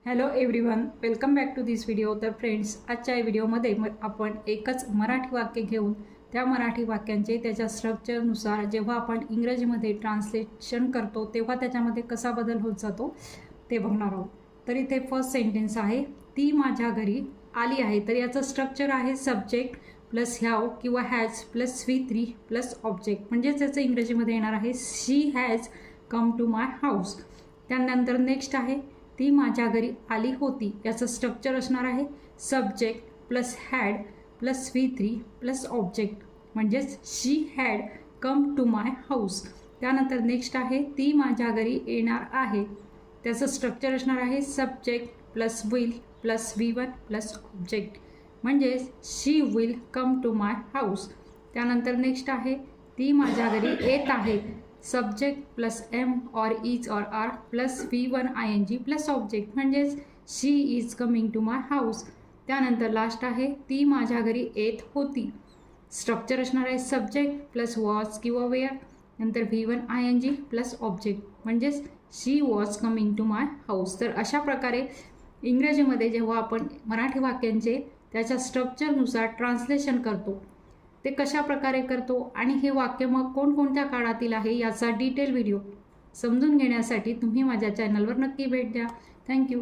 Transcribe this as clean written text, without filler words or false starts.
Hello everyone, welcome back to this video. तर friends, आजच्या व्हिडिओमध्ये आपण एकच मराठी वाक्य घेऊन त्या मराठी वाक्यांचे त्याच्या स्ट्रक्चरनुसार जेव्हा आपण इंग्रजीमध्ये ट्रान्सलेशन करतो तेव्हा त्याच्यामध्ये कसा बदल होत जातो ते बघणार आहोत. तर इथे फर्स्ट सेंटेन्स आहे, ती माझ्या घरी आली आहे. तर याचं स्ट्रक्चर आहे सब्जेक्ट प्लस हॅव किंवा has plus V3 plus object. म्हणजेच याचं इंग्रजीमध्ये येणार आहे she has come to my house. त्यानंतर नेक्स्ट आहे, ती माझ्या घरी आली होती. याचं स्ट्रक्चर असणार आहे subject plus had plus V3 plus object. म्हणजेच she had come to my house. त्यानंतर नेक्स्ट आहे, ती माझ्या घरी येणार आहे. त्याचं स्ट्रक्चर असणार आहे subject plus will plus V1 plus object. म्हणजेच she will come to my house. त्यानंतर नेक्स्ट आहे, ती माझ्या घरी येत आहे. Subject plus am or is or are plus V1 ING plus object. म्हणजेच she is coming to my house. त्यानंतर लास्ट आहे, ती माझ्या घरी येत होती. स्ट्रक्चर असणार आहे सब्जेक्ट प्लस वॉज किंवा वेअर नंतर V1 ING प्लस ऑब्जेक्ट. म्हणजेच she was coming to my house. तर अशा प्रकारे इंग्रजीमध्ये जेव्हा आपण मराठी वाक्यांचे त्याच्या स्ट्रक्चरनुसार ट्रान्सलेशन करतो ते कशा प्रकारे करतो आणि हे वाक्य मग कोणकोणत्या काळातील आहे याचा डिटेल व्हिडिओ समजून घेण्यासाठी तुम्ही माझ्या चॅनलवर नक्की भेट द्या. थँक्यू.